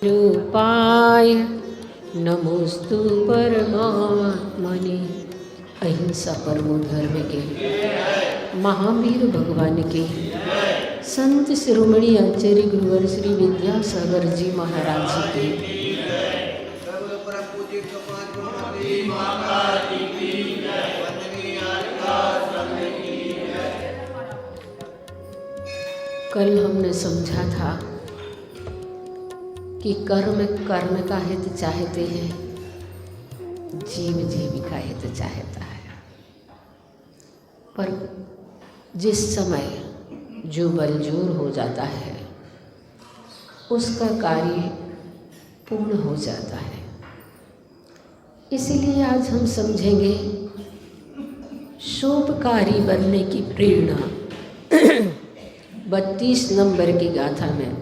रूपाय नमोस्तु परमात्मने। अहिंसा परमो धर्म के महावीर भगवान के संत शिरोमणि आचार्य गुरुवर श्री विद्यासागर जी महाराज के कल हमने समझा था कि कर्म कर्म का हित चाहते हैं, जीव जीव का हित चाहता है। पर जिस समय जो बलजोर हो जाता है उसका कार्य पूर्ण हो जाता है। इसीलिए आज हम समझेंगे शुभकारी बनने की प्रेरणा 32 नंबर की गाथा में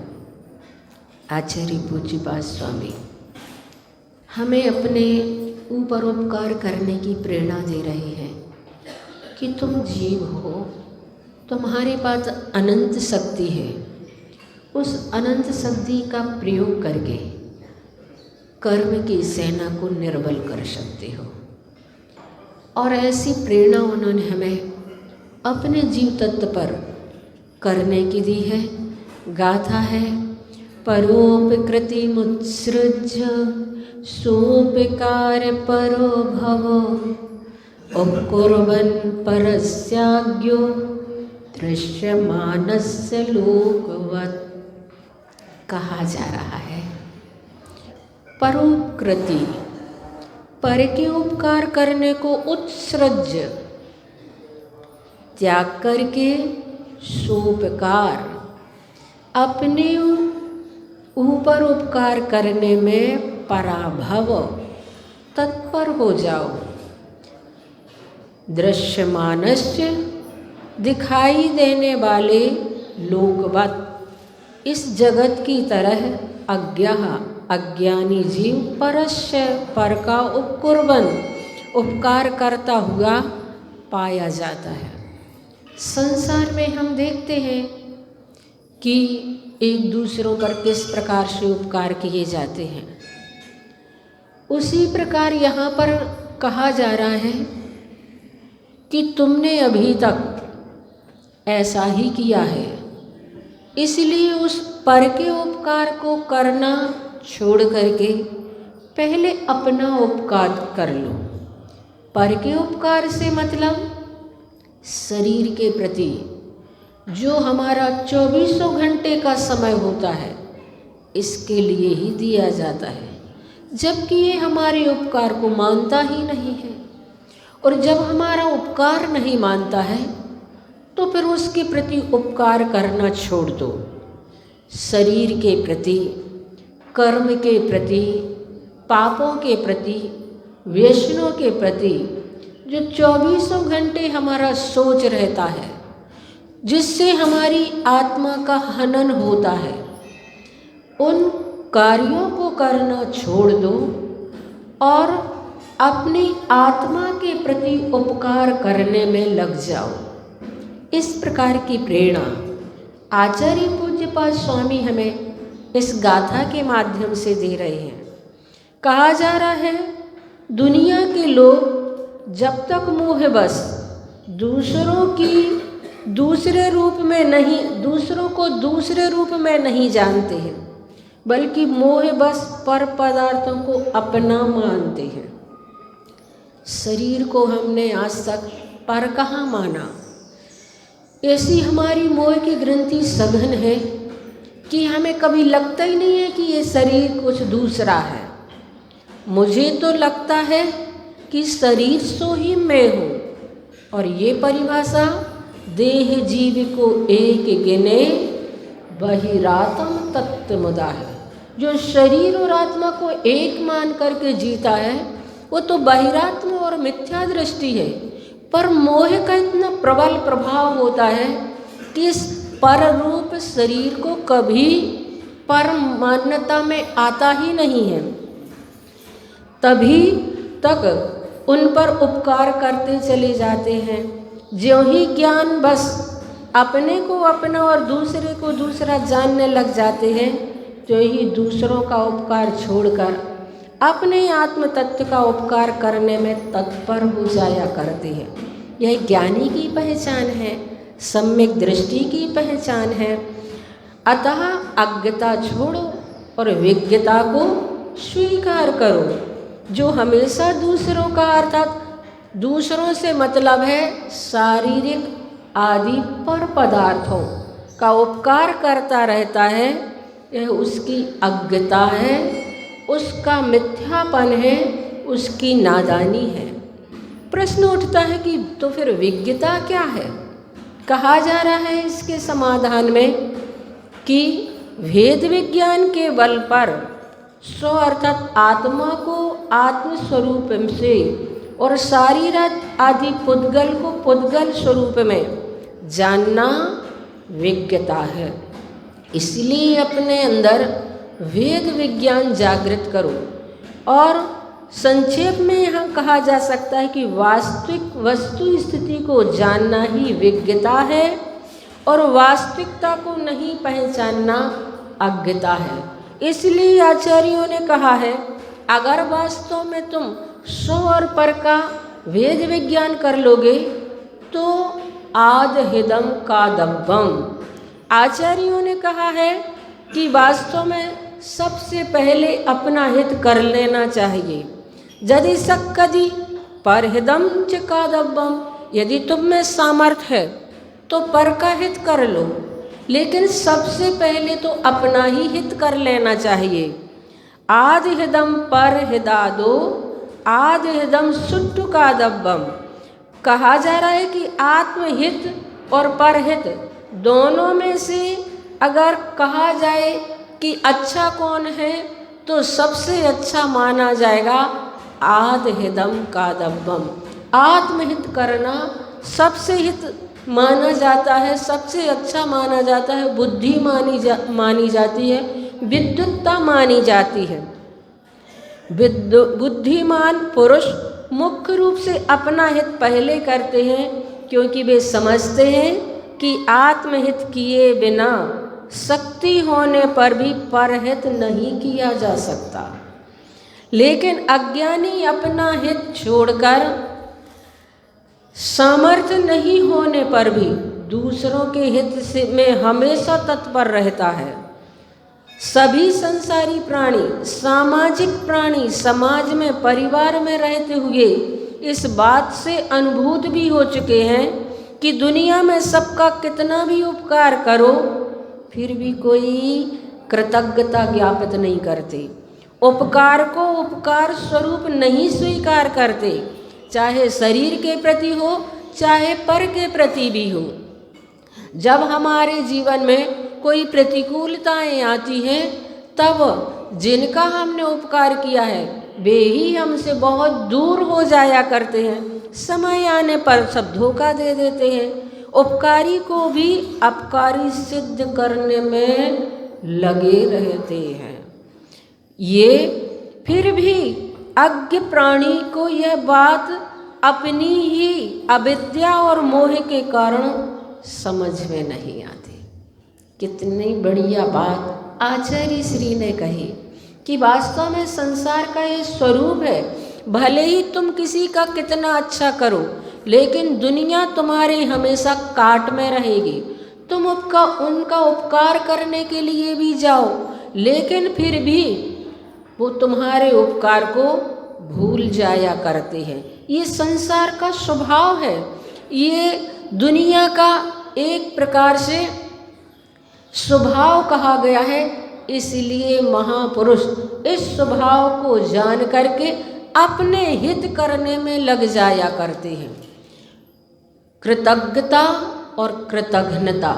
आचार्य पूज्यपाद स्वामी हमें अपने ऊपर उपकार करने की प्रेरणा दे रहे हैं कि तुम जीव हो, तुम्हारे पास अनंत शक्ति है। उस अनंत शक्ति का प्रयोग करके कर्म की सेना को निर्बल कर सकते हो। और ऐसी प्रेरणा उन्होंने हमें अपने जीव तत्व पर करने की दी है। गाथा है परोपकृति मुत्सृज्य सोपकार परो भव उपकुर्वन् परस्याज्ञो दृश्यमानस्य लोकवत्। कहा जा रहा है परोपकृति, पर के उपकार करने को उत्सृज्य त्याग करके सोपकार अपने ऊपर उपकार करने में पराभव तत्पर हो जाओ। दृश्यमानस्य दिखाई देने वाले लोकवत्, इस जगत की तरह अज्ञानी जीव परस्य पर का उपकुर्वन् उपकार करता हुआ पाया जाता है। संसार में हम देखते हैं कि एक दूसरों पर किस प्रकार से उपकार किए जाते हैं। उसी प्रकार यहाँ पर कहा जा रहा है कि तुमने अभी तक ऐसा ही किया है, इसलिए उस पर के उपकार को करना छोड़ करके पहले अपना उपकार कर लो। पर के उपकार से मतलब शरीर के प्रति जो हमारा 24 घंटे का समय होता है इसके लिए ही दिया जाता है, जबकि ये हमारे उपकार को मानता ही नहीं है। और जब हमारा उपकार नहीं मानता है तो फिर उसके प्रति उपकार करना छोड़ दो। शरीर के प्रति, कर्म के प्रति, पापों के प्रति, व्यसनों के प्रति जो 24 घंटे हमारा सोच रहता है, जिससे हमारी आत्मा का हनन होता है, उन कार्यों को करना छोड़ दो और अपनी आत्मा के प्रति उपकार करने में लग जाओ। इस प्रकार की प्रेरणा आचार्य पूज्यपाद स्वामी हमें इस गाथा के माध्यम से दे रहे हैं। कहा जा रहा है दुनिया के लोग जब तक मोहवश दूसरों को दूसरे रूप में नहीं जानते हैं, बल्कि मोहवश पर पदार्थों को अपना मानते हैं। शरीर को हमने आज तक पर कहाँ माना। ऐसी हमारी मोह की ग्रंथि सघन है कि हमें कभी लगता ही नहीं है कि ये शरीर कुछ दूसरा है। मुझे तो लगता है कि शरीर सो ही मैं हूँ, और ये परिभाषा देह जीव को एक गिने बहिरात्म तत्त्वमुदा है। जो शरीर और आत्मा को एक मान करके जीता है वो तो बहिरात्म और मिथ्या दृष्टि है। पर मोह का इतना प्रबल प्रभाव होता है कि इस पर रूप शरीर को कभी पर मान्यता में आता ही नहीं है। तभी तक उन पर उपकार करते चले जाते हैं। ज्यों ही ज्ञान बस अपने को अपना और दूसरे को दूसरा जानने लग जाते हैं, तो ही दूसरों का उपकार छोड़कर अपने आत्म तत्व का उपकार करने में तत्पर हो जाया करते हैं। यह ज्ञानी की पहचान है, सम्यक दृष्टि की पहचान है। अतः अज्ञता छोड़ो और विज्ञता को स्वीकार करो। जो हमेशा दूसरों का अर्थात दूसरों से मतलब है शारीरिक आदि पर पदार्थों का उपकार करता रहता है, यह उसकी अज्ञता है, उसका मिथ्यापन है, उसकी नादानी है। प्रश्न उठता है कि तो फिर विज्ञता क्या है? कहा जा रहा है इसके समाधान में कि भेद विज्ञान के बल पर स्व अर्थात आत्मा को आत्मस्वरूप से और शारीर आदि पुद्गल को पुद्गल स्वरूप में जानना विज्ञता है। इसलिए अपने अंदर वेद विज्ञान जागृत करो। और संक्षेप में यहाँ कहा जा सकता है कि वास्तविक वस्तु स्थिति को जानना ही विज्ञता है और वास्तविकता को नहीं पहचानना अज्ञता है। इसलिए आचार्यों ने कहा है, अगर वास्तव में तुम स्व और पर का वेद विज्ञान कर लोगे तो आद हिदम का दब्बम। आचार्यों ने कहा है कि वास्तव में सबसे पहले अपना हित कर लेना चाहिए। यदि सक्कदि परहिदम च कादब्बम, यदि तुम में सामर्थ्य है तो पर का हित कर लो, लेकिन सबसे पहले तो अपना ही हित कर लेना चाहिए। आदि हिदम पर हिदादो आदि हिदम सुट्टु कादब्बम। कहा जा रहा है कि आत्महित और परहित दोनों में से अगर कहा जाए कि अच्छा कौन है तो सबसे अच्छा माना जाएगा आदि हिदम कादब्बम। आत्महित करना सबसे हित माना जाता है, सबसे अच्छा माना जाता है, बुद्धि मानी जाती है, विद्युत्ता मानी जाती है। बुद्धिमान पुरुष मुख्य रूप से अपना हित पहले करते हैं, क्योंकि वे समझते हैं कि आत्महित किए बिना शक्ति होने पर भी परहित नहीं किया जा सकता। लेकिन अज्ञानी अपना हित छोड़कर सामर्थ्य नहीं होने पर भी दूसरों के हित से में हमेशा तत्पर रहता है। सभी संसारी प्राणी सामाजिक प्राणी समाज में परिवार में रहते हुए इस बात से अनुभूत भी हो चुके हैं कि दुनिया में सबका कितना भी उपकार करो फिर भी कोई कृतज्ञता ज्ञापित नहीं करते, उपकार को उपकार स्वरूप नहीं स्वीकार करते, चाहे शरीर के प्रति हो चाहे पर के प्रति भी हो। जब हमारे जीवन में कोई प्रतिकूलताएं आती हैं तब जिनका हमने उपकार किया है वे ही हमसे बहुत दूर हो जाया करते हैं, समय आने पर सब धोखा दे देते हैं, उपकारी को भी अपकारी सिद्ध करने में लगे रहते हैं। ये फिर भी अज्ञ प्राणी को यह बात अपनी ही अविद्या और मोह के कारण समझ में नहीं आती। कितनी बढ़िया बात आचार्य श्री ने कही कि वास्तव में संसार का ये स्वरूप है। भले ही तुम किसी का कितना अच्छा करो लेकिन दुनिया तुम्हारे हमेशा काट में रहेगी। तुम उनका उपकार करने के लिए भी जाओ लेकिन फिर भी वो तुम्हारे उपकार को भूल जाया करते हैं। ये संसार का स्वभाव है, ये दुनिया का एक प्रकार से स्वभाव कहा गया है। इसलिए महापुरुष इस स्वभाव को जान करके अपने हित करने में लग जाया करते हैं। कृतज्ञता और कृतघ्नता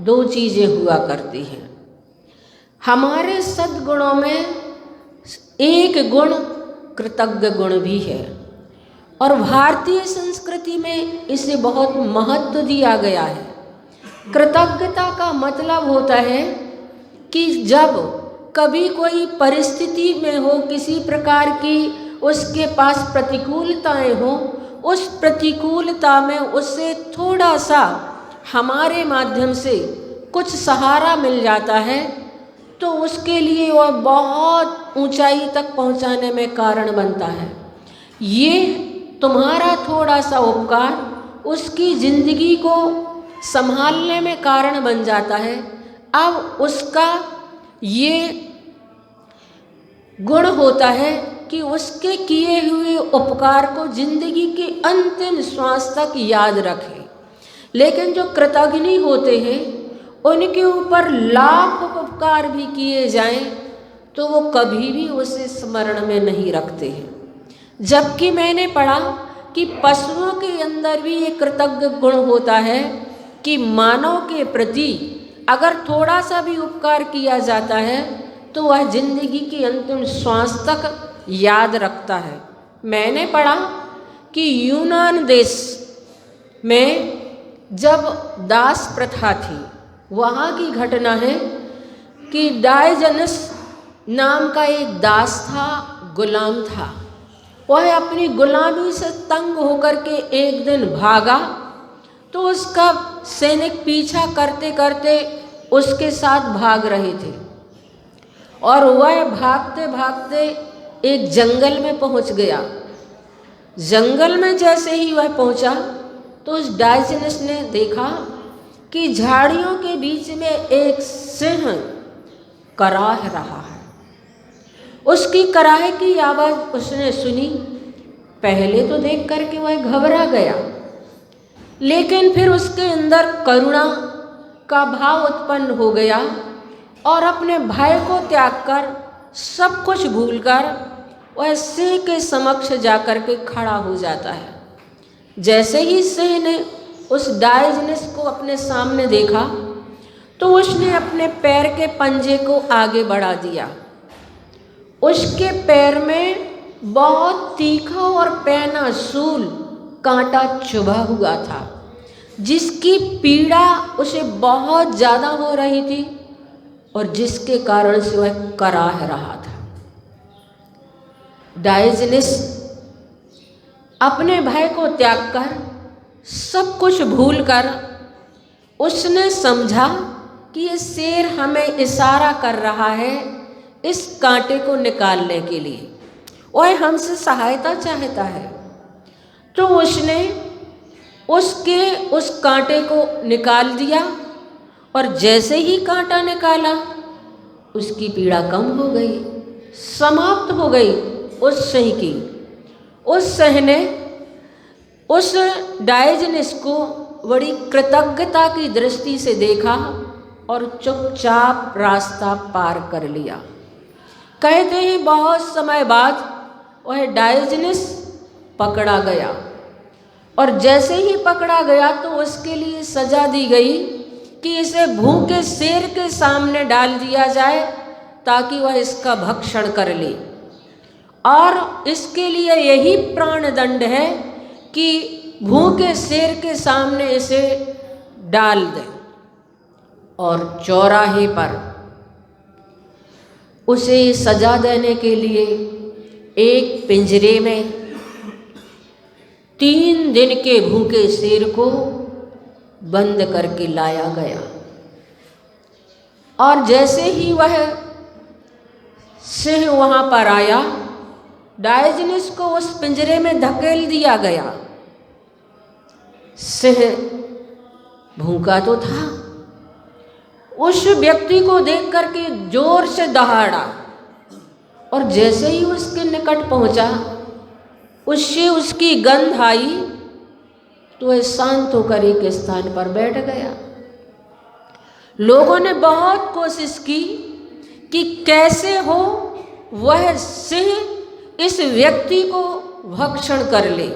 दो चीजें हुआ करती हैं। हमारे सद्गुणों में एक गुण कृतज्ञ गुण भी है और भारतीय संस्कृति में इसे बहुत महत्व दिया गया है। कृतज्ञता का मतलब होता है कि जब कभी कोई परिस्थिति में हो, किसी प्रकार की उसके पास प्रतिकूलताएं हो, उस प्रतिकूलता में उससे थोड़ा सा हमारे माध्यम से कुछ सहारा मिल जाता है तो उसके लिए वह बहुत ऊंचाई तक पहुंचाने में कारण बनता है। ये तुम्हारा थोड़ा सा उपकार उसकी ज़िंदगी को संभालने में कारण बन जाता है। अब उसका ये गुण होता है कि उसके किए हुए उपकार को जिंदगी के अंतिम श्वास तक याद रखे। लेकिन जो कृतज्ञ होते हैं उनके ऊपर लाख उपकार भी किए जाएं तो वो कभी भी उसे स्मरण में नहीं रखते हैं। जबकि मैंने पढ़ा कि पशुओं के अंदर भी ये कृतज्ञ गुण होता है कि मानव के प्रति अगर थोड़ा सा भी उपकार किया जाता है तो वह जिंदगी की अंतिम श्वास तक याद रखता है। मैंने पढ़ा कि यूनान देश में जब दास प्रथा थी, वहाँ की घटना है कि डायोजनस नाम का एक दास था, गुलाम था। वह अपनी गुलामी से तंग होकर के एक दिन भागा तो उसका सैनिक पीछा करते करते उसके साथ भाग रहे थे और वह भागते भागते एक जंगल में पहुंच गया। जंगल में जैसे ही वह पहुंचा तो उस डायोजनस ने देखा कि झाड़ियों के बीच में एक सिंह कराह रहा है। उसकी कराह की आवाज़ उसने सुनी। पहले तो देख करके वह घबरा गया, लेकिन फिर उसके अंदर करुणा का भाव उत्पन्न हो गया और अपने भय को त्याग कर सब कुछ भूलकर वह सिंह के समक्ष जाकर के खड़ा हो जाता है। जैसे ही सिंह ने उस डायोजनस को अपने सामने देखा तो उसने अपने पैर के पंजे को आगे बढ़ा दिया। उसके पैर में बहुत तीखा और पैना सूल कांटा चुभा हुआ था, जिसकी पीड़ा उसे बहुत ज़्यादा हो रही थी और जिसके कारण से वह कराह रहा था। डायोजनस अपने भय को त्याग कर सब कुछ भूलकर उसने समझा कि ये शेर हमें इशारा कर रहा है इस कांटे को निकालने के लिए, वह हमसे सहायता चाहता है। तो उसने उसके उस कांटे को निकाल दिया और जैसे ही कांटा निकाला उसकी पीड़ा कम हो गई, समाप्त हो गई उस सिंह की। उस सिंह ने उस डायोजनस को बड़ी कृतज्ञता की दृष्टि से देखा और चुपचाप रास्ता पार कर लिया। कहते हैं बहुत समय बाद वह डायोजनस पकड़ा गया और जैसे ही पकड़ा गया तो उसके लिए सजा दी गई कि इसे भूखे शेर के सामने डाल दिया जाए ताकि वह इसका भक्षण कर ले, और इसके लिए यही प्राणदंड है कि भूखे शेर के सामने इसे डाल दे और चौराहे पर उसे सजा देने के लिए एक पिंजरे में 3 दिन के भूखे शेर को बंद करके लाया गया। और जैसे ही वह सिंह वहाँ पर आया, डायोजनस को उस पिंजरे में धकेल दिया गया। सिंह भूखा तो था, उस व्यक्ति को देख करके जोर से दहाड़ा और जैसे ही उसके निकट पहुंचा उससे उसकी गंध आई तो वह शांत होकर एक स्थान पर बैठ गया। लोगों ने बहुत कोशिश की कि कैसे हो वह सिंह इस व्यक्ति को भक्षण कर ले,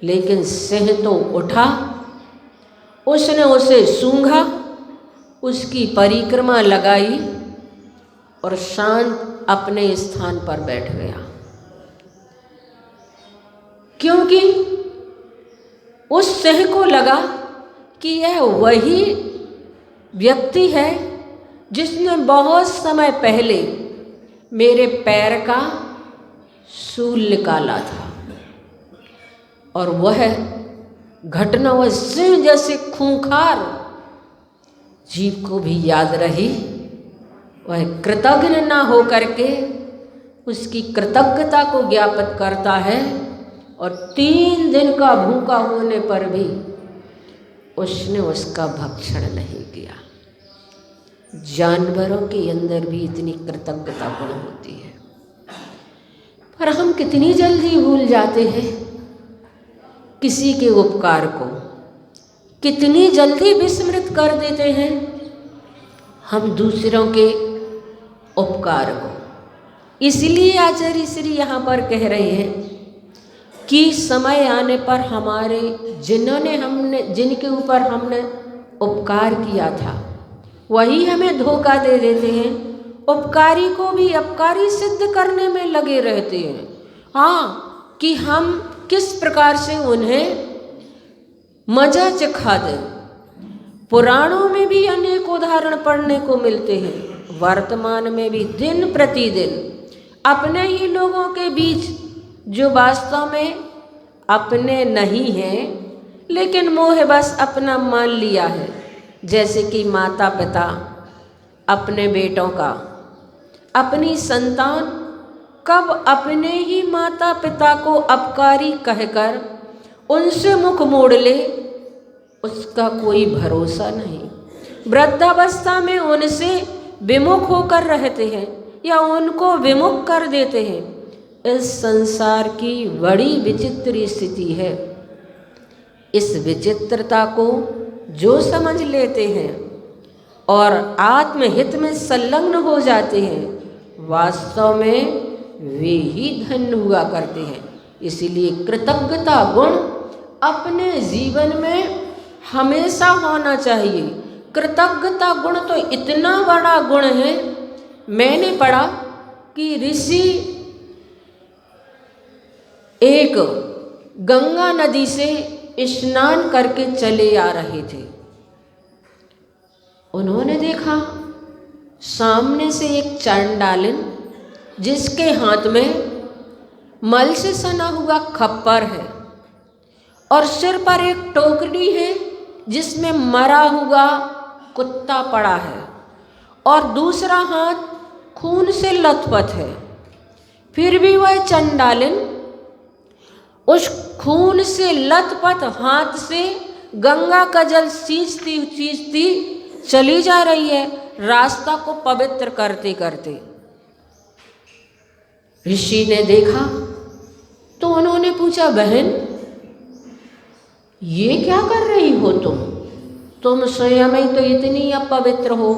लेकिन सिंह तो उठा, उसने उसे सूंघा, उसकी परिक्रमा लगाई और शांत अपने स्थान पर बैठ गया। क्योंकि उस सिंह को लगा कि यह वही व्यक्ति है जिसने बहुत समय पहले मेरे पैर का सूल निकाला था और वह घटना वह सिंह जैसे खूंखार जीव को भी याद रही, वह कृतज्ञ ना हो करके उसकी कृतज्ञता को ज्ञापित करता है और 3 दिन का भूखा होने पर भी उसने उसका भक्षण नहीं किया। जानवरों के अंदर भी इतनी कृतज्ञता गुण होती है, पर हम कितनी जल्दी भूल जाते हैं किसी के उपकार को, कितनी जल्दी विस्मृत कर देते हैं हम दूसरों के उपकार को। इसलिए आचार्य श्री यहाँ पर कह रहे हैं कि समय आने पर हमारे जिनके ऊपर हमने उपकार किया था वही हमें धोखा दे देते हैं, उपकारी को भी अपकारी सिद्ध करने में लगे रहते हैं। हाँ, कि हम किस प्रकार से उन्हें मजा चखा दें। पुराणों में भी अनेक उदाहरण पढ़ने को मिलते हैं, वर्तमान में भी दिन प्रतिदिन अपने ही लोगों के बीच जो वास्तव में अपने नहीं हैं लेकिन मोह बस अपना मान लिया है, जैसे कि माता पिता अपने बेटों का, अपनी संतान कब अपने ही माता पिता को अपकारी कहकर उनसे मुख मोड़ ले उसका कोई भरोसा नहीं। वृद्धावस्था में उनसे विमुख होकर रहते हैं या उनको विमुख कर देते हैं। इस संसार की बड़ी विचित्र स्थिति है। इस विचित्रता को जो समझ लेते हैं और आत्महित में संलग्न हो जाते हैं वास्तव में वे ही धन्य हुआ करते हैं। इसीलिए कृतज्ञता गुण अपने जीवन में हमेशा होना चाहिए। कृतज्ञता गुण तो इतना बड़ा गुण है, मैंने पढ़ा कि ऋषि एक गंगा नदी से स्नान करके चले आ रहे थे। उन्होंने देखा सामने से एक चांडालिन जिसके हाथ में मल से सना हुआ खप्पर है और सिर पर एक टोकरी है जिसमें मरा हुआ कुत्ता पड़ा है और दूसरा हाथ खून से लथपथ है। फिर भी वह चंडालिन उस खून से लथपथ हाथ से गंगा का जल सींचती चली जा रही है, रास्ता को पवित्र करते करते। ऋषि ने देखा तो उन्होंने पूछा, बहन ये क्या कर रही हो तुम स्वयं ही तो इतनी अपवित्र हो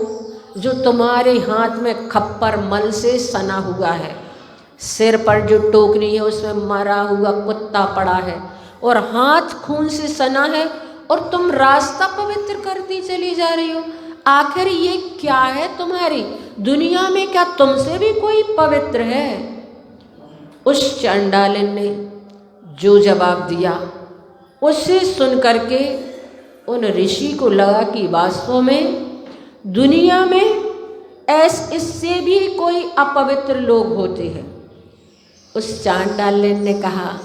जो तुम्हारे हाथ में खप्पर मल से सना हुआ है, सिर पर जो टोकरी है उसमें मरा हुआ कुत्ता पड़ा है और हाथ खून से सना है और तुम रास्ता पवित्र करती चली जा रही हो। आखिर ये क्या है तुम्हारी दुनिया में, क्या तुमसे भी कोई पवित्र है? उस चंडालिन ने जो जवाब दिया उससे सुन करके उन ऋषि को लगा कि वास्तव में दुनिया में इससे भी कोई अपवित्र लोग होते हैं। उस चांडालिन ने कहा,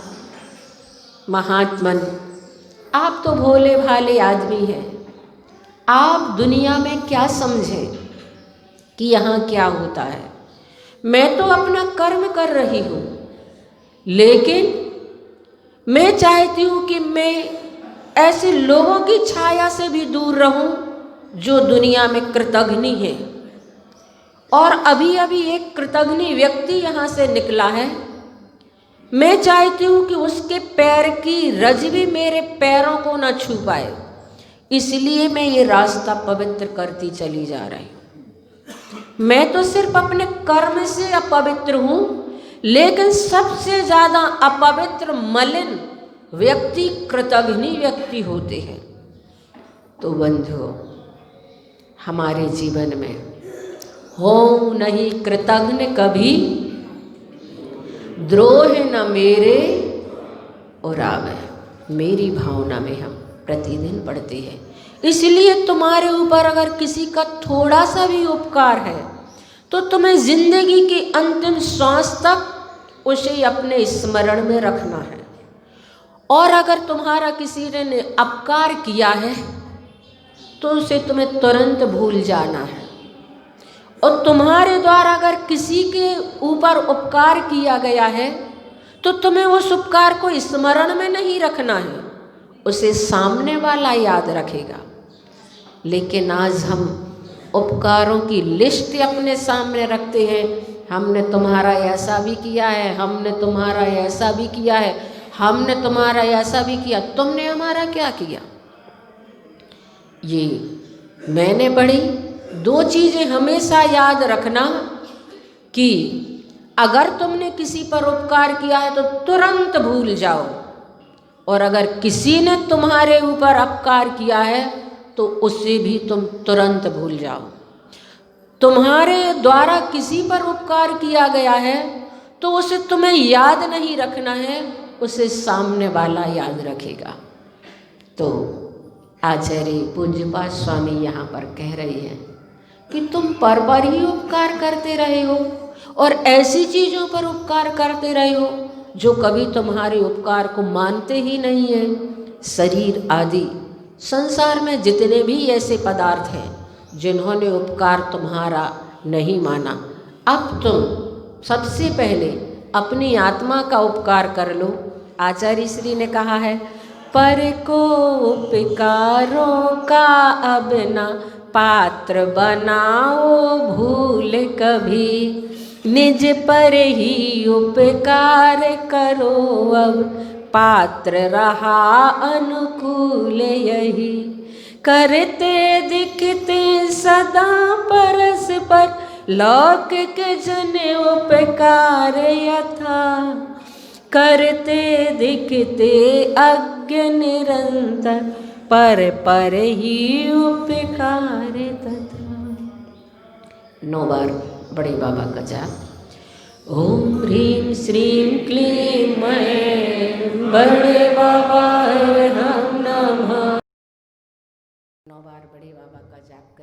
महात्मन आप तो भोले भाले आदमी हैं, आप दुनिया में क्या समझें कि यहाँ क्या होता है। मैं तो अपना कर्म कर रही हूँ, लेकिन मैं चाहती हूँ कि मैं ऐसे लोगों की छाया से भी दूर रहूं जो दुनिया में कृतघ्नी है। और अभी अभी एक कृतघ्नी व्यक्ति यहाँ से निकला है, मैं चाहती हूँ कि उसके पैर की रज भी मेरे पैरों को न छू पाए, इसलिए मैं ये रास्ता पवित्र करती चली जा रही हूँ। मैं तो सिर्फ अपने कर्म से अपवित्र हूँ, लेकिन सबसे ज़्यादा अपवित्र मलिन व्यक्ति कृतघ्नी व्यक्ति होते हैं। तो बंधुओं, हमारे जीवन में हो नहीं कृतघ्न कभी, द्रोह न मेरे और आवे, मेरी भावना में हम प्रतिदिन पढ़ते हैं। इसलिए तुम्हारे ऊपर अगर किसी का थोड़ा सा भी उपकार है तो तुम्हें जिंदगी की अंतिम सांस तक उसे अपने स्मरण में रखना है और अगर तुम्हारा किसी ने अपकार किया है तो उसे तुम्हें तुरंत भूल जाना है। और तुम्हारे द्वारा अगर किसी के ऊपर उपकार किया गया है तो तुम्हें उस उपकार को स्मरण में नहीं रखना है, उसे सामने वाला याद रखेगा। लेकिन आज हम उपकारों की लिस्ट अपने सामने रखते हैं, हमने तुम्हारा ऐसा भी किया है, हमने तुम्हारा ऐसा भी किया है, हमने तुम्हारा ऐसा भी किया, तुमने हमारा क्या किया। ये मैंने पढ़ी। दो चीज़ें हमेशा याद रखना कि अगर तुमने किसी पर उपकार किया है तो तुरंत भूल जाओ, और अगर किसी ने तुम्हारे ऊपर अपकार किया है तो उसे भी तुम तुरंत भूल जाओ। तुम्हारे द्वारा किसी पर उपकार किया गया है तो उसे तुम्हें याद नहीं रखना है, उसे सामने वाला याद रखेगा। तो आचार्य पूज्यपाद स्वामी यहाँ पर कह रहे हैं कि तुम पर ही उपकार करते रहे हो और ऐसी चीज़ों पर उपकार करते रहे हो जो कभी तुम्हारे उपकार को मानते ही नहीं है। शरीर आदि संसार में जितने भी ऐसे पदार्थ हैं जिन्होंने उपकार तुम्हारा नहीं माना, अब तुम सबसे पहले अपनी आत्मा का उपकार कर लो। आचार्य श्री ने कहा है, पर को उपकारों का अब ना पात्र बनाओ भूल कभी, निज पर ही उपकार करो अब पात्र रहा अनुकूल यही, करते दिखते सदा परस्पर लौकिक जन उपकार यथा, करते दिखते अज्ञ निरंतर पर ही उपकार तथा। 9 बार बड़े बाबा का जाप। ओम ह्रीं श्रीं क्लीं मैं बड़े बाबा हम नमः। 9 बार बड़े बाबा का जाप करें।